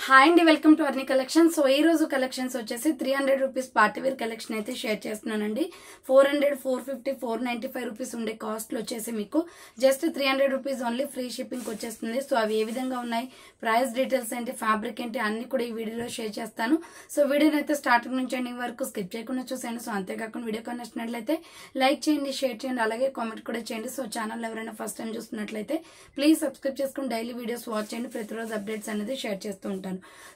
Hi అండి, welcome to అర్ని collection. So ఈ రోజు కలెక్షన్స్ వచ్చేసి 300 రూపీస్ పార్టీ వేర్ కలెక్షన్ అయితే షేర్ చేస్తున్నానండి. 400, 450, 495 రూపీస్ ఉండే కాస్ట్లో వచ్చేసి మీకు just 300 rupees only free shipping వచ్చేస్తుంది. సో అవి ఏ విధంగా ఉన్నాయి, ప్రైస్ డీటెయిల్స్ ఏంటి, ఫ్యాబ్రిక్ ఏంటి అన్ని కూడా ఈ వీడియోలో షేర్ చేస్తాను. సో వీడియోని అయితే స్టార్టింగ్ నుంచి ఎండింగ్ వరకు స్కిప్ చేయకుండా చూసేయండి. సో అంతేకాకుండా వీడియో నచ్చినట్లయితే లైక్ చేయండి, షేర్ చేయండి, అలాగే కామెంట్ కూడా చేయండి. సో ఛానల్ ఎవరైనా ఫస్ట్ టైం చూస్తున్నట్లయితే ప్లీజ్ సబ్స్క్రైబ్ చేసుకుని డైలీ వీడియోస్ వాచ్ చేయండి. ప్రతిరోజు అప్డేట్స్ అనేది షేర్ చేస్తూ ఉంటాను.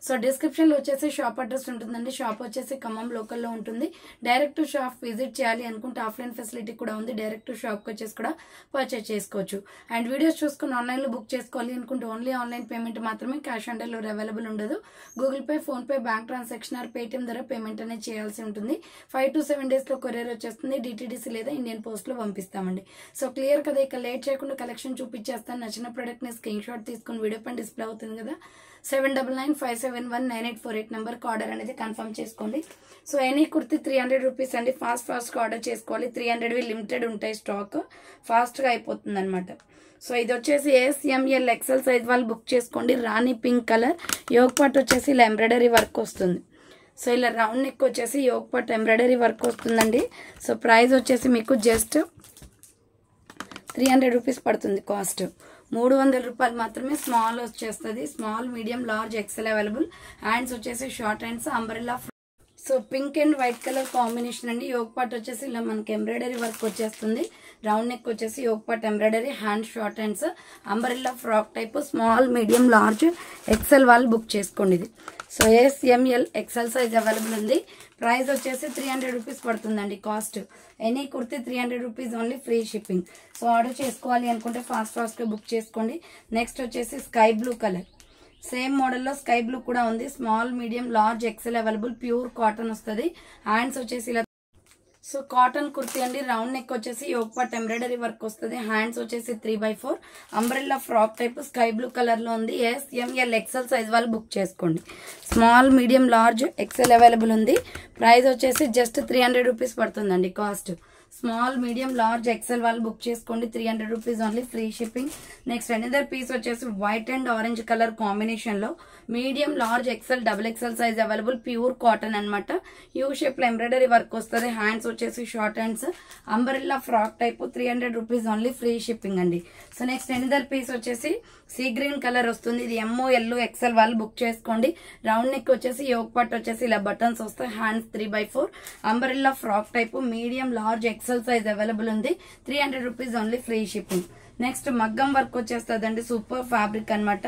సో డిస్క్రిప్షన్ లో వచ్చేసి షాప్ అడ్రస్ ఉంటుందండి. షాప్ వచ్చేసి ఖమ్మం లోకల్లో ఉంటుంది. డైరెక్ట్ టు షాప్ విజిట్ చేయాలి అనుకుంటే ఆఫ్లైన్ ఫెసిలిటీ కూడా ఉంది. డైరెక్ట్ టు షాప్ వచ్చేసి కూడా పర్చేస్ చేసుకోవచ్చు. అండ్ వీడియోస్ చూసుకుని ఆన్లైన్ లో బుక్ చేసుకోవాలి అనుకుంటే ఓన్లీ ఆన్లైన్ పేమెంట్ మాత్రమే, క్యాష్ ఆన్ డెలివరీ అవైలబుల్ ఉండదు. Google pay, phone pay, bank transaction are Paytm ద్వారా పేమెంట్ అనేది చేయాల్సి ఉంటుంది. 5 to 7 days లో కొరియర్ వచ్చేస్తుంది. డిటిడిసి లేదా ఇండియన్ పోస్ట్ లో పంపిస్తామండి. సో క్లియర్ కదా, ఇక లేట్ చేయకుండా కలెక్షన్ చూపించేస్తాను. నచ్చిన ప్రొడక్ట్ ని స్క్రీన్ షాట్ తీసుకుని వీడియో పైన డిస్ప్లే అవుతుంది కదా, 7995719848 నెంబర్కి ఆర్డర్ అనేది కన్ఫర్మ్ చేసుకోండి. సో ఎనీ కుర్తి 300 రూపీస్ అండి. ఫాస్ట్గా ఆర్డర్ చేసుకోవాలి. 300 లిమిటెడ్ ఉంటాయి, స్టాక్ ఫాస్ట్గా అయిపోతుంది అనమాట. సో ఇది వచ్చేసి SML ఎక్సెల్ సైజ్ వాళ్ళు బుక్ చేసుకోండి. రాణి పింక్ కలర్, యోగ్ పార్ట్ వచ్చేసి ఇలా ఎంబ్రాయిడరీ వర్క్ వస్తుంది. సో ఇలా రౌండ్ నెక్ వచ్చేసి యోగ్ పార్ట్ ఎంబ్రాయిడరీ వర్క్ వస్తుందండి. సో ప్రైస్ వచ్చేసి మీకు జస్ట్ 300 రూపీస్ పడుతుంది. కాస్ట్ 300 రూపాయలు మాత్రమే. స్మాల్ వచ్చేస్తుంది. Small, medium, large, XL available. Hands వచ్చేసి short hands, umbrella. So pink and white colour combination అండి. యోగ్ పార్ట్ వచ్చేసి ఇలా మనకి ఎంబ్రాయిడరీ వర్క్ వచ్చేస్తుంది. రౌండ్ నెక్ వచ్చేసి yoke part embroidery, hand short hands, umbrella frock type. Small, medium, large, XL వాళ్ళు book చేసుకోండి. ఇది so SML XL size available ఉంది. ప్రైస్ వచ్చేసి 300 రూపీస్ పడుతుందండి. Cost any kurti 300 rupees only free shipping. So order చేసుకోవాలి అనుకుంటే ఫాస్ట్గా బుక్ చేసుకోండి. నెక్స్ట్ వచ్చేసి స్కై బ్లూ కలర్, సేమ్ మోడల్లో స్కై బ్లూ కూడా ఉంది. Small, medium, large, XL available. Pure cotton వస్తుంది. హ్యాండ్స్ వచ్చేసి ఇలా. సో కాటన్ కుర్తీ అండి. రౌండ్ నెక్ వచ్చేసి యోగ్ పార్ట్ ఎంబ్రాయిడరీ వర్క్ వస్తుంది. హ్యాండ్స్ వచ్చేసి 3/4 umbrella frock type sky blue colour లో ఉంది. SML ఎక్సెల్ సైజ్ వాళ్ళు బుక్ చేసుకోండి. Small, medium, large, XL available ఉంది. ప్రైస్ వచ్చేసి జస్ట్ 300 రూపీస్ పడుతుందండి. Cost small, medium, large, XL వాళ్ళు బుక్ చేసుకోండి. 300 rupees only free shipping. Next another piece వచ్చేసి white and orange colour combination లో medium, large, XL, double XL size available. Pure cotton అనమాట. U shape లో embroidery work వస్తుంది. Hands వచ్చేసి short hands, umbrella frock type. 300 rupees only free shipping అండి. So next another piece వచ్చేసి sea green colour వస్తుంది. ఇది MOL XL వాళ్ళు book చేసుకోండి. రౌండ్ నెక్ వచ్చేసి యోగ్ పార్ట్ వచ్చేసి ఇలా బటన్స్ వస్తాయి. Hands 3/4 umbrella frock type. Medium, large, XL size available ఉంది. 300 rupees only free shipping. Next మగ్గం వర్క్ వచ్చేస్తుందండి. సూపర్ ఫ్యాబ్రిక్ అనమాట.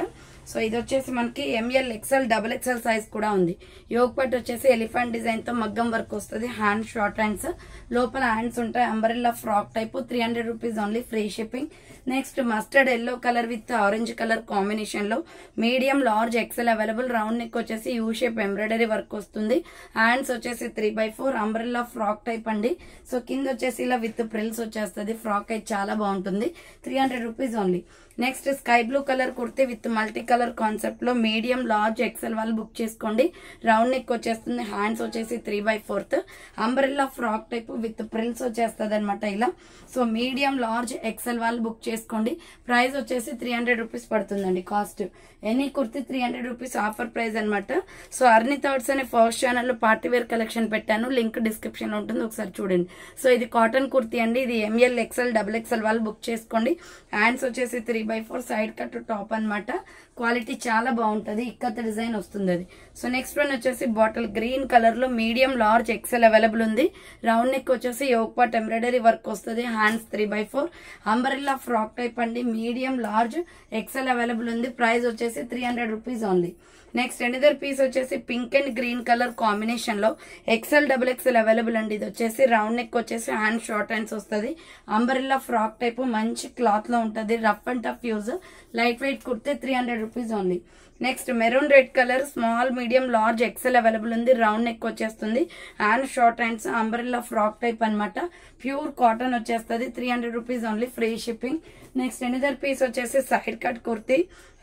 సో ఇది వచ్చేసి మనకి ML XL, double XL size కూడా ఉంది. యోగ్ పార్ట్ వచ్చేసి ఎలిఫెంట్ డిజైన్ తో మగ్గం వర్క్ వస్తుంది. హ్యాండ్ షార్ట్ హ్యాండ్స్, లోపల హ్యాండ్స్ ఉంటాయి. Umbrella frock type. 300 rupees only free shipping. Next mustard yellow colour with orange colour combination లో medium, large, XL available. Round neck వచ్చేసి యూ షేప్ ఎంబ్రాయిడరీ వర్క్ వస్తుంది. Hands వచ్చేసి 3/4 umbrella frock type అండి. So కింద వచ్చేసి ఇలా with frills వచ్చేస్తుంది. Frock అయితే చాలా బాగుంటుంది. 300 rupees only. Next sky blue colour kurti with multi colour concept లో మీడియం, లార్జ్, ఎక్సెల్ వాళ్ళు బుక్ చేసుకోండి. రౌండ్ నెక్ వచ్చేస్తుంది. హ్యాండ్స్ వచ్చేసి 3/4 umbrella frock type with frills వచ్చేస్తుంది అనమాట ఇలా. సో మీడియం, లార్జ్, ఎక్సెల్ వాళ్ళు బుక్ చేసుకోండి. ప్రైస్ వచ్చేసి 300 రూపీస్ పడుతుందండి. Cost any kurti 300 rupees offer price అనమాట. సో అర్ని థాట్స్ అనే ఫస్ట్ ఛానల్ లో పార్టీ వేర్ కలెక్షన్ పెట్టాను. లింక్ డిస్క్రిప్షన్ లో ఉంటుంది, ఒకసారి చూడండి. సో ఇది కాటన్ కుర్తీ అండి. ఇది ML ఎక్సెల్, డబుల్ ఎక్సెల్ వాళ్ళు బుక్ చేసుకోండి. హ్యాండ్స్ వచ్చేసి 3/4 సైడ్ కట్ టాప్ అనమాట. క్వాలిటీ చాలా బాగుంటది. ఇక్కత డిజైన్ వస్తుంది అది. సో నెక్స్ట్ వన్ వచ్చేసి బాటిల్ గ్రీన్ కలర్ లో మీడియం, లార్జ్, ఎక్సెల్ అవైలబుల్ ఉంది. రౌండ్ నెక్ వచ్చేసి యోగ్ పార్ట్ ఎంబ్రాయిడరీ వర్క్ వస్తుంది. హ్యాండ్స్ 3/4 అంబ్రెల్లా ఫ్రాక్ టైప్ అండి. మీడియం, లార్జ్, ఎక్సెల్ అవైలబుల్ ఉంది. ప్రైస్ వచ్చేసి 300 rupees only. Next another piece వచ్చేసి pink and green colour combination లో XL, double XL available అండి. ఇది వచ్చేసి రౌండ్ నెక్ వచ్చేసి హ్యాండ్ షార్ట్ హ్యాండ్స్ వస్తుంది. అంబ్రెల్లా ఫ్రాక్ టైప్ మంచి క్లాత్ లో ఉంటది. Rough and tough use, light weight kurti. 300 rupees only. Next maroon red colour small, medium, large, XL available ఉంది. రౌండ్ నెక్ వచ్చేస్తుంది. Hand short hands, umbrella frock type అనమాట. Pure cotton వచ్చేస్తుంది. 300 rupees only free shipping. Next another piece వచ్చేసి side cut kurti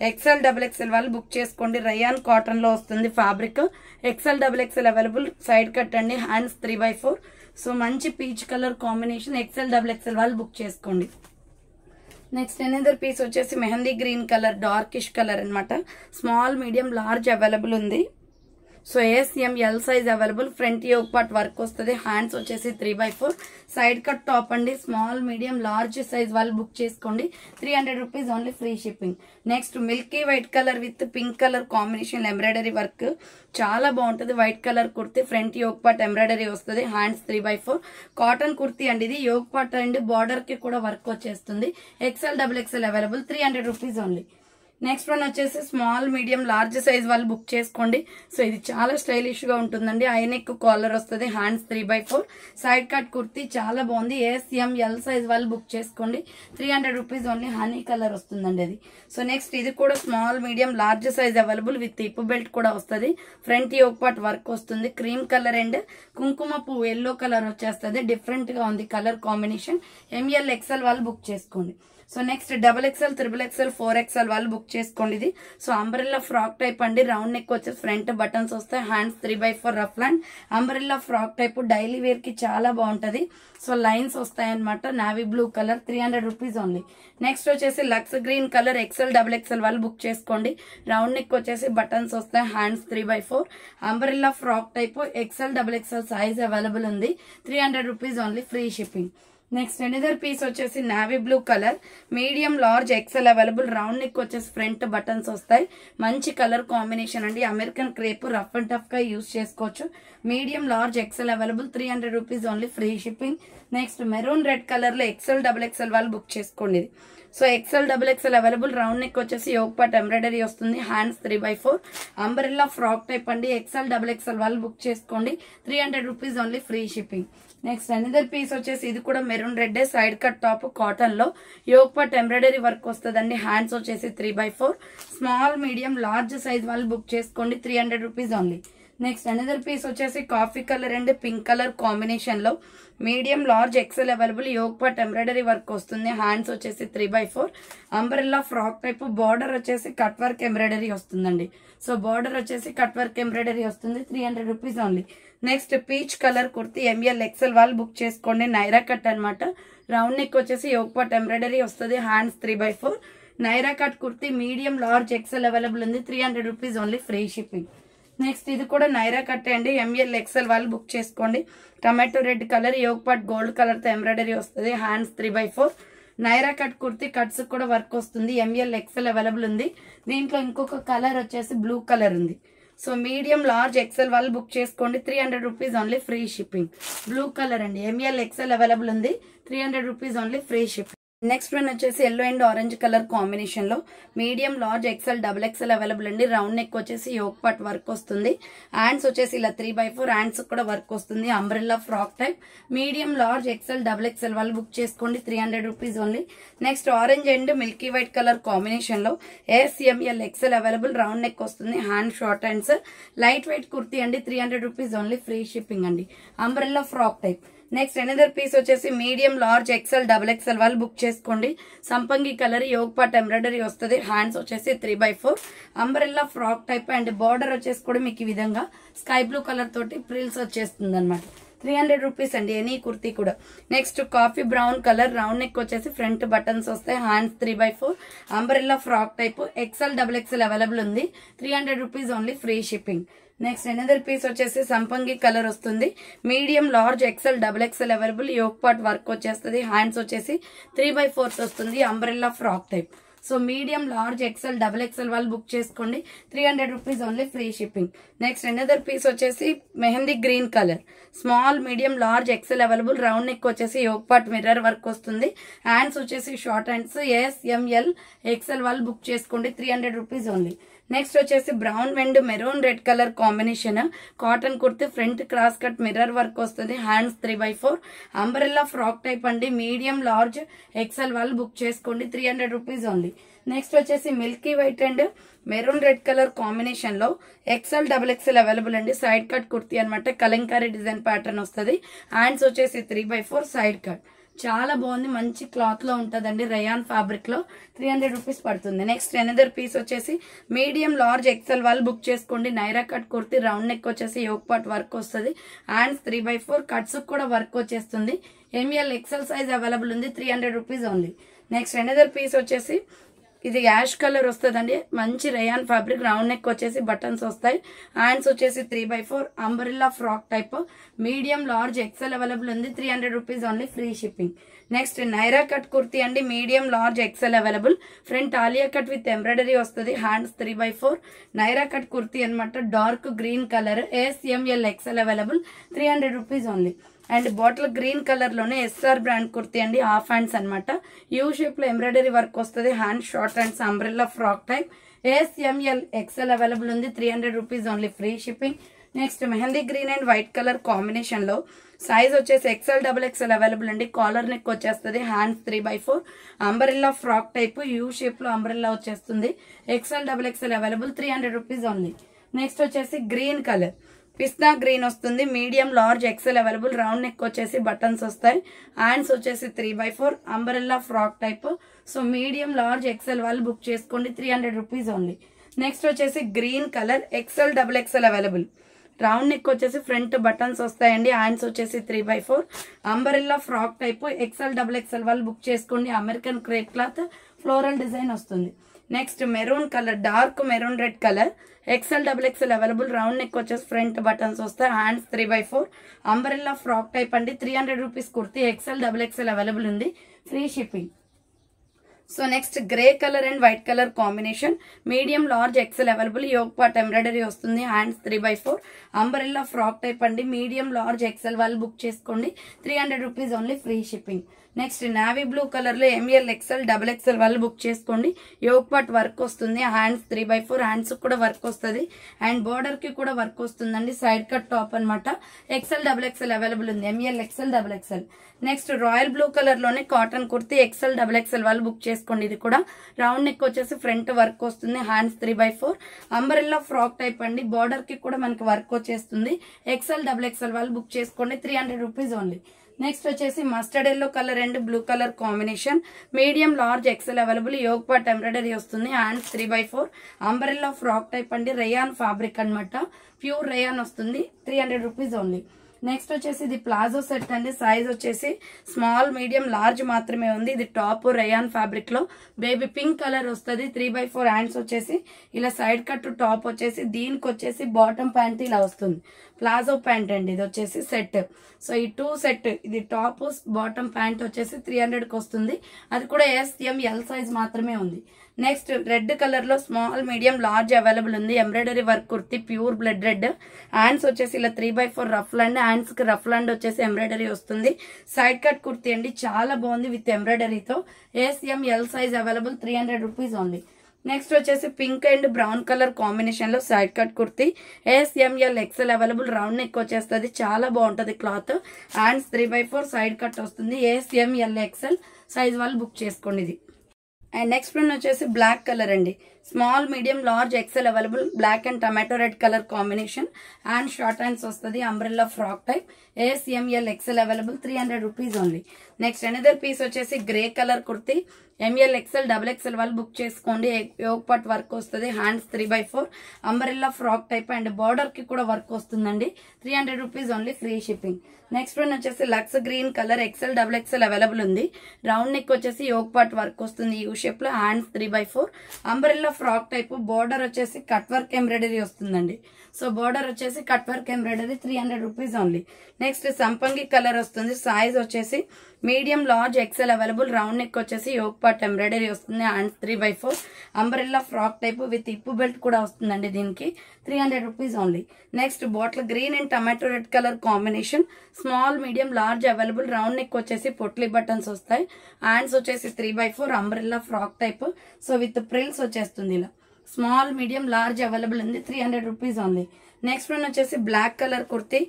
XL, double XL వాళ్ళు book చేసుకోండి. Rayon cotton లో వస్తుంది fabric. XL, double XL available. Side cut అండి. Hands 3/4. So మంచి peach colour combination. XL, double XL వాళ్ళు book చేసుకోండి. Next another piece వచ్చేసి mehndi green colour, darkish colour అన్నమాట. స్మాల్, మీడియం, లార్జ్ అవైలబుల్ ఉంది. So SML size available. Front yoke part work వస్తుంది. Hands వచ్చేసి 3/4 side cut top అండి. Small, medium, large size వాళ్ళు book చేసుకోండి. 300 rupees only, free shipping. Next milky white colour with pink colour combination embroidery work చాలా బాగుంటుంది. White colour kurti, front yoke part embroidery వస్తుంది. Hands 3/4 cotton kurti అండి. ఇది yoke part and border కి కూడా work వచ్చేస్తుంది. XL, XXL available. 300 rupees only. Next one వచ్చేసి small, medium, large size వాళ్ళు బుక్ చేసుకోండి. సో ఇది చాలా స్టైలిష్ గా ఉంటుందండి. ఐనెక్ కాలర్ వస్తుంది. హ్యాండ్స్ 3/4 సైడ్ కట్ కుర్తీ చాలా బాగుంది. ఎస్ఎంఎల్ సైజ్ వాళ్ళు బుక్ చేసుకోండి. 300 రూపీస్ ఓన్లీ. హనీ కలర్ వస్తుందండి అది. సో నెక్స్ట్ ఇది కూడా small, medium, large size available with ఇప్పు బెల్ట్ కూడా వస్తుంది. ఫ్రంట్ యోక్ పార్ట్ వర్క్ వస్తుంది. క్రీమ్ కలర్ అండ్ కుంకుమ పువ్వు ఎల్లో కలర్ వచ్చేస్తుంది. డిఫరెంట్ గా ఉంది కలర్ కాంబినేషన్. ML, XL వాళ్ళు బుక్ చేసుకోండి. So next XXL, XXL, 4XL వాళ్ళు బుక్ చేసుకోండి. ఇది సో అంబ్రెల్లా ఫ్రాక్ టైప్ అండి. రౌండ్ నెక్ వచ్చేసి ఫ్రంట్ బటన్స్ వస్తాయి. Hands 3/4 ruff hand. Umbrella frock type daily wear కి చాలా బాగుంటది. సో లైన్స్ వస్తాయి అనమాట. Navy blue colour. 300 rupees only. Next వచ్చేసి lux green colour. XL, XXL వాళ్ళు బుక్ చేసుకోండి. రౌండ్ నెక్ వచ్చేసి బటన్స్ వస్తాయి. Hands 3/4 umbrella frock type. XL, XXL size available ఉంది. 300 rupees only, free shipping. Next another piece వచ్చేసి navy blue colour, medium, large, XL available. Round neck వచ్చేసి front buttons వస్తాయి. మంచి colour combination అండి. American crepe rough and tough గా use చేసుకోవచ్చు. Medium, large, XL available. 300 rupees only, free shipping. Next maroon red colour లో XL, XXL వాళ్ళు book చేసుకోండి. So XL, XXL available. Round neck వచ్చేసి yoke part embroidery వస్తుంది. Hands 3/4 umbrella frock type అండి. XL, XXL వాళ్ళు book చేసుకోండి. 300 rupees only, free shipping. Next another piece వచ్చేసి ఇది కూడా maroon red, side cut top, cotton లో యోక్ పార్ట్ ఎంబ్రాయిడరీ వర్క్ వస్తుందండి. హ్యాండ్స్ వచ్చేసి 3/4 స్మాల్, మీడియం, లార్జ్ సైజ్ వాళ్ళు బుక్ చేసుకోండి. 300 rupees only. Next another piece వచ్చేసి coffee colour and pink colour combination లో medium, large, XL available. Yoke part embroidery work వస్తుంది. Hands వచ్చేసి 3/4 umbrella frock type. Border వచ్చేసి cut work embroidery వస్తుందండి. So border వచ్చేసి cut work embroidery వస్తుంది. 300 rupees only. Next peach colour kurti. ML, XL వాళ్ళు book చేసుకోండి. Naira cut అనమాట. రౌండ్ నెక్ వచ్చేసి యోక్ పార్ట్ ఎంబ్రాయిడరీ వస్తుంది. Hands 3/4 Naira cut kurti. Medium, large, XL available ఉంది. 300 rupees only, free shipping. Next ఇది కూడా నైరా కట్ అండి. ML, XL వాళ్ళు బుక్ చేసుకోండి. Tomato red colour, yoke part gold colour తో ఎంబ్రాయిడరీ వస్తుంది. Hands 3/4 Naira cut kurti. Cuts కూడా వర్క్ వస్తుంది. ML, XL అవైలబుల్ ఉంది. దీంట్లో ఇంకొక కలర్ వచ్చేసి బ్లూ కలర్ ఉంది. సో మీడియం, లార్జ్, XL వాళ్ళు బుక్ చేసుకోండి. 300 rupees only, free shipping. Blue colour అండి. ML, XL అవైలబుల్ ఉంది. 300 rupees only, free shipping. Next one వచ్చేసి yellow and orange colour combination లో medium, large, XL, XXL available అండి. Round neck వచ్చేసి yoke part work వస్తుంది. Hands వచ్చేసి ఇలా 3/4 hands కూడా వర్క్ వస్తుంది. Umbrella frock type. Medium, large, XL, XXL వాళ్ళు బుక్ చేసుకోండి. 300 rupees only. Next orange and milky white colour combination లో SML, XL available. Round neck వస్తుంది. Hand short hands. Light weight kurti అండి. 300 రూపీస్ ఓన్లీ, ఫ్రీ షిప్పింగ్ అండి. Umbrella frock type. Next another piece వచ్చేసి medium, large, XL, XXL వాళ్ళు book చేసుకోండి. సంపంగి colour, yoke part embroidery వస్తుంది. Hands వచ్చేసి 3/4 umbrella frock type and border వచ్చేసి కూడా మీకు ఈ విధంగా స్కై బ్లూ కలర్ తోటి ప్రిల్స్ వచ్చేస్తుంది అనమాట. 300 రూపీస్ అండి ఎనీ కుర్తీ కూడా. Next coffee brown colour. Round neck వచ్చేసి ఫ్రంట్ బటన్స్ వస్తాయి. Hands 3/4 umbrella frock type. XL, XXL available ఉంది. 300 rupees only, free shipping. Next another piece వచ్చేసి సంపంగి కలర్ వస్తుంది. Medium, large, XL, XXL available. Yoke part work వచ్చేస్తుంది. Hands వచ్చేసి 3/4 వస్తుంది. Umbrella frock type. So medium, large, XL, XXL వాళ్ళు book చేసుకోండి. 300 rupees only, free shipping. Next another piece వచ్చేసి mehndi green colour. Small, medium, large, XL available. Round neck వచ్చేసి yoke part mirror work వస్తుంది. Hands వచ్చేసి short hands. SML, XL వాళ్ళు book చేసుకోండి. 300 rupees only. Next వచ్చేసి brown and maroon red colour combination cotton kurti. Front cross cut mirror work వస్తుంది. Hands 3/4 umbrella frock type అండి. Medium, large, XL వాళ్ళు book చేసుకోండి. 300 rupees only. Next వచ్చేసి Milky white and maroon red colour combination లో XL, XXL available అండి. Side cut kurti అనమాట. Kalamkari design pattern వస్తుంది. Hands వచ్చేసి 3/4 సైడ్ కట్. చాలా బాగుంది. మంచి క్లాత్ లో ఉంటదండి. రయాన్ ఫ్యాబ్రిక్ లో 300 రూపీస్ పడుతుంది. నెక్స్ట్ ఎనదర్ పీస్ వచ్చేసి మీడియం, లార్జ్, XL వాళ్ళు బుక్ చేసుకోండి. Naira cut kurti. Round neck వచ్చేసి యోక్ పార్ట్ వర్క్ వస్తుంది. హ్యాండ్స్ 3/4 కట్స్ కూడా వర్క్ వచ్చేస్తుంది. ML, XL సైజ్ అవైలబుల్ ఉంది. 300 rupees only. Next another piece వచ్చేసి ఇది యాష్ కలర్ వస్తుందండి. మంచి రేయాన్ ఫ్యాబ్రిక్, రౌండ్ నెక్ వచ్చేసి బటన్స్ వస్తాయి. హ్యాండ్స్ వచ్చేసి 3/4 umbrella frock type, medium large XL available ఉంది. 300 rupees only, free shipping. Next Naira cut kurti అండి, medium large XL available. Front Alia cut with embroidery వస్తుంది. హ్యాండ్స్ 3/4 నైరా కట్ కుర్తీ అనమాట. Dark green colour, SML XL available. 300 rupees only. And bottle green colour లోనే SR brand kurti అండి, half hands అనమాట. U shape లో embroidery work వస్తుంది. Hand short hands, umbrella frock type. SML XL available ఉంది. 300 rupees only, free shipping. Next mehndi green and white colour combination లో size వచ్చేసి XL XXL available అండి. Collar neck వచ్చేస్తుంది. Hands 3/4 umbrella frock type, U shape లో umbrella వచ్చేస్తుంది. XL XXL available. 300 rupees only. Next వచ్చేసి green colour, pista green వస్తుంది. Medium large XL available. Round neck వచ్చేసి buttons వస్తాయి. హ్యాండ్స్ వచ్చేసి 3/4 umbrella frock type. So medium large XL వాళ్ళు book చేసుకోండి. 300 rupees only. Next వచ్చేసి green colour, XL XXL available. Round neck వచ్చేసి front buttons వస్తాయండి. Hands వచ్చేసి 3/4 umbrella frock type. XL XXL వాళ్ళు బుక్ చేసుకోండి. American crepe cloth, floral design వస్తుంది. Next maroon colour, dark maroon red colour, XL XXL available. Round neck వచ్చేసి front buttons వస్తాయి. Hands 3/4 umbrella frock type అండి. 300 rupees kurti. XL XXL available ఉంది, free shipping. So next grey colour and white colour combination, medium large XL available. Yoke part embroidery వస్తుంది. Hands 3/4 umbrella frock type అండి. Medium large XL వాళ్ళు book చేసుకోండి. 300 rupees only, free shipping. Next navy blue colour లో ML XL XXL వాళ్ళు book చేసుకోండి. Yoke part work వస్తుంది. Hands 3/4 hands కూడా work వస్తుంది. అండ్ బోర్డర్ కి కూడా వర్క్ వస్తుందండి. సైడ్ కట్ టాప్ అనమాట. XL XXL అవైలబుల్ ఉంది. ML XL XXL. Next royal blue colour లోనే కాటన్ కుర్తీ, XL XXL వాళ్ళు బుక్ చేసుకోండి. ఇది కూడా రౌండ్ నెక్ వచ్చేసి ఫ్రంట్ వర్క్ వస్తుంది. హ్యాండ్స్ 3/4 అంబ్రెల్లా ఫ్రాక్ టైప్ అండి. బోర్డర్ కి కూడా మనకి వర్క్ వచ్చేస్తుంది. XL XXL వాళ్ళు బుక్ చేసుకోండి. 300 రూపీస్ ఓన్లీ. నెక్స్ట్ వచ్చేసి mustard yellow colour and blue colour combination, medium large XL available. Yoke part embroidery వస్తుంది. హ్యాండ్స్ 3/4 అంబ్రెల్లా ఫ్రాక్ టైప్ అండి. రేయాన్ ఫ్యాబ్రిక్ అనమాట, ప్యూర్ రేయాన్ వస్తుంది. 300 రూపీస్ ఓన్లీ. నెక్స్ట్ వచ్చేసి ఇది palazzo set అండి. Size వచ్చేసి small, medium, large మాత్రమే ఉంది. ఇది టాప్ రేయాన్ ఫ్యాబ్రిక్ లో బేబీ పింక్ కలర్ వస్తుంది. 3/4 హ్యాండ్స్ వచ్చేసి ఇలా సైడ్ కట్ టాప్ వచ్చేసి, దీనికి వచ్చేసి బాటమ్ ప్యాంట్ ఇలా వస్తుంది. ప్లాజో ప్యాంట్ అండి ఇది వచ్చేసి సెట్. సో ఈ 2 సెట్, ఇది టాప్ బాటమ్ ప్యాంట్ వచ్చేసి 300కి వస్తుంది. అది కూడా SML సైజ్ మాత్రమే ఉంది. నెక్స్ట్ రెడ్ కలర్ లో స్మాల్, మీడియం, లార్జ్ అవైలబుల్ ఉంది. Embroidery work kurti, pure blood red. Hands వచ్చేసి ఇలా 3/4 రఫ్ ల్యాండ్. హ్యాండ్స్ కి రఫ్ ల్యాండ్ వచ్చేసి ఎంబ్రాయిడరీ వస్తుంది. సైడ్ కట్ కుర్తి అండి, చాలా బాగుంది విత్ ఎంబ్రాయిడరీతో. SML size available. 300 rupees only. Next వచ్చేసి pink and brown colour combination లో side cut kurti, SML XL available. Round neck వచ్చేస్తుంది. చాలా బాగుంటది క్లాత్. హ్యాండ్స్ 3/4 సైడ్ కట్ వస్తుంది. SML XL సైజ్ వాళ్ళు బుక్ చేసుకోండి ఇది. అండ్ నెక్స్ట్ వన్ వచ్చేసి బ్లాక్ కలర్ అండి. Small, medium, large XL available. Black and tomato red colour combination. Hand short hands వస్తుంది. Umbrella frock type. SML XL available. 300 rupees only. Next another piece వచ్చేసి grey colour kurti, ML XL XXL వాళ్ళు book చేసుకోండి. Yoke part work వస్తుంది. Hands 3/4 umbrella frock type and border కి కూడా work వస్తుందండి. 300 rupees only, free shipping. Next one వచ్చేసి lux green colour, XL XXL available ఉంది. Round neck వచ్చేసి యోగ్ పార్ట్ వర్క్ వస్తుంది. యూ షేప్ లో. Hands 3/4 umbrella frock type. Border వచ్చేసి cut work embroidery వస్తుందండి. సో బార్డర్ వచ్చేసి cut work embroidery. 300 rupees only. Next సంపంగి colour వస్తుంది. సైజ్ వచ్చేసి medium, large XL available. Round neck వచ్చేసి యోగ్ పార్ట్ ఎంబ్రాయిడరీ వస్తుంది. Hands 3/4 umbrella frock type with ఇప్పు belt కూడా వస్తుందండి దీనికి. 300 rupees only. Next bottle green and tomato red colour combination, small, medium, large available. Round neck వచ్చేసి potli buttons వస్తాయి. Hands వచ్చేసి 3/4 umbrella frock type. So with frills వచ్చేస్తుంది ఇలా. స్మాల్, మీడియం, లార్జ్ అవైలబుల్ ఉంది. 300 రూపీస్ ఓన్లీ. నెక్స్ట్ వన్ వచ్చేసి black colour kurti,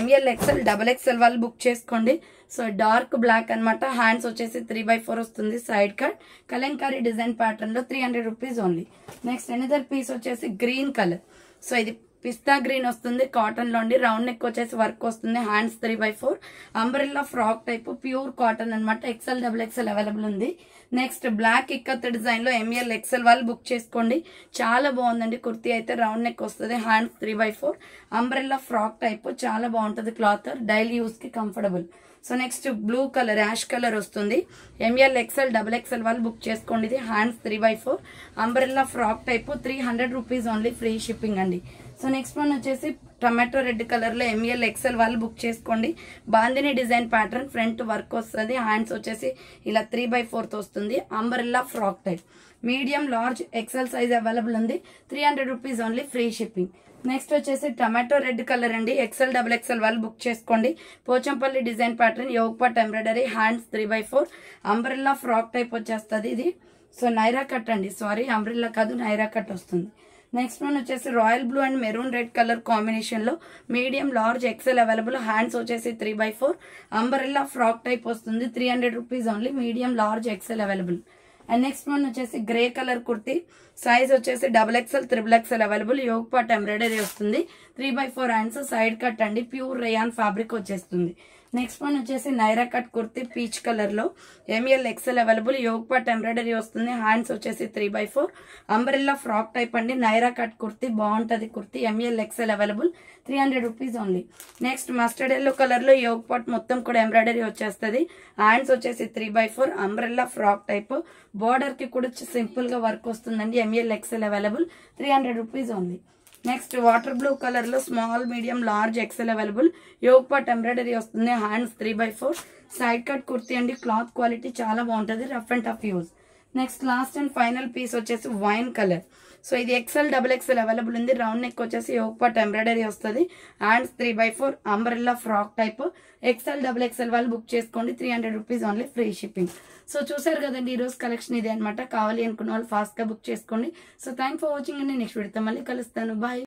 ML XL XXL వాళ్ళు book చేసుకోండి. So dark black అనమాట. హ్యాండ్స్ వచ్చేసి 3/4 వస్తుంది. Side cut Kalamkari design pattern లో. 300 rupees only. Next another piece వచ్చేసి గ్రీన్ కలర్. సో ఇది పిస్తా గ్రీన్ వస్తుంది. కాటన్ లో అండి. రౌండ్ నెక్ వచ్చేసి వర్క్ వస్తుంది. Hands 3/4 umbrella frock type, pure cotton అనమాట. XL XXL అవైలబుల్ ఉంది. నెక్స్ట్ బ్లాక్ ఇక్కత్ డిజైన్ లో ఎంఎల్ ఎక్సెల్ వాళ్ళు బుక్ చేసుకోండి. చాలా బాగుందండి. కుర్తీ అయితే రౌండ్ నెక్ వస్తుంది. Hands 3/4 umbrella frock type. చాలా బాగుంటుంది క్లాత్. డైలీ యూస్ కి comfortable. So next blue colour ash colour వస్తుంది. ఎంఎల్ ఎక్సెల్ డబుల్ ఎక్సెల్ వాళ్ళు బుక్ చేసుకోండి. ఇది hands 3/4 umbrella frock type. 300 rupees only, free shipping అండి. సో నెక్స్ట్ వన్ వచ్చేసి టొమాటో రెడ్ కలర్ లో ఎంఎల్ ఎక్సెల్ వాళ్ళు book చేసుకోండి. Bandhani design pattern, front work వస్తుంది. హ్యాండ్స్ వచ్చేసి ఇలా 3/4 వస్తుంది. Umbrella frock type. Medium large XL size available ఉంది. 300 rupees only, free shipping. Next వచ్చేసి టొమాటో రెడ్ కలర్ అండి. ఎక్సెల్ డబుల్ ఎక్సెల్ వాళ్ళు బుక్ చేసుకోండి. Pochampally design pattern, yoke part embroidery, hands 3/4 umbrella frock type వచ్చేస్తుంది ఇది. సో నైరా కట్ అండి, sorry umbrella కాదు, Naira cut వస్తుంది. నెక్స్ట్ వన్ వచ్చేసి royal blue and maroon red colour combination లో medium large XL available. Hands వచ్చేసి 3/4 అంబ్రెల్లా ఫ్రాక్ టైప్ వస్తుంది. 300 rupees only, medium large XL available. And next one వచ్చేసి grey colour kurti. Size వచ్చేసి double XL, triple XL available. Yog pot embroidery వస్తుంది. 3/4 hands, side cut అండి. Pure rayon fabric వచ్చేస్తుంది. Next one వచ్చేసి Naira cut kurti peach colour లో ML XL available. Yog pot embroidery వస్తుంది. Hands వచ్చేసి 3/4 umbrella frock type అండి. నైరా కట్ కుర్తీ బాగుంటది. Kurti ML XL available. 300 rupees only. Next mustard yellow colour లో యోగ్ పాట్ మొత్తం కూడా ఎంబ్రాయిడరీ వచ్చేస్తుంది. హ్యాండ్స్ వచ్చేసి 3/4 అంబ్రెల్లా ఫ్రాక్ టైప్. బోర్డర్ కి కూడా సింపుల్ గా వర్క్ వస్తుందండి. M L XL available. 300 rupees only. Next water blue colour లో small, medium, large XL available. Yog pot embroidery వస్తుంది. హ్యాండ్స్ 3/4 సైడ్ కట్ కుర్తీ అండి. క్లాత్ క్వాలిటీ చాలా బాగుంటుంది. Rough and tough use. Next last and final piece వచ్చేసి wine colour. So ఇది XL double XL available ఉంది. Round neck వచ్చేసి యోగ్ పాట్ ఎంబ్రాయిడరీ వస్తుంది. Hands 3/4 umbrella frock type. XL double XL వాళ్ళు బుక్ చేసుకోండి. 300 rupees only, free shipping. So చూసారు కదండి, ఈ రోజు కలెక్షన్ ఇదే అనమాట. కావాలి అనుకున్న వాళ్ళు ఫాస్ట్ గా బుక్ చేసుకోండి. సో థ్యాంక్ ఫర్ వాచింగ్ అండి. నెక్స్ట్ వీడియోతో మళ్ళీ కలుస్తాను. బాయ్.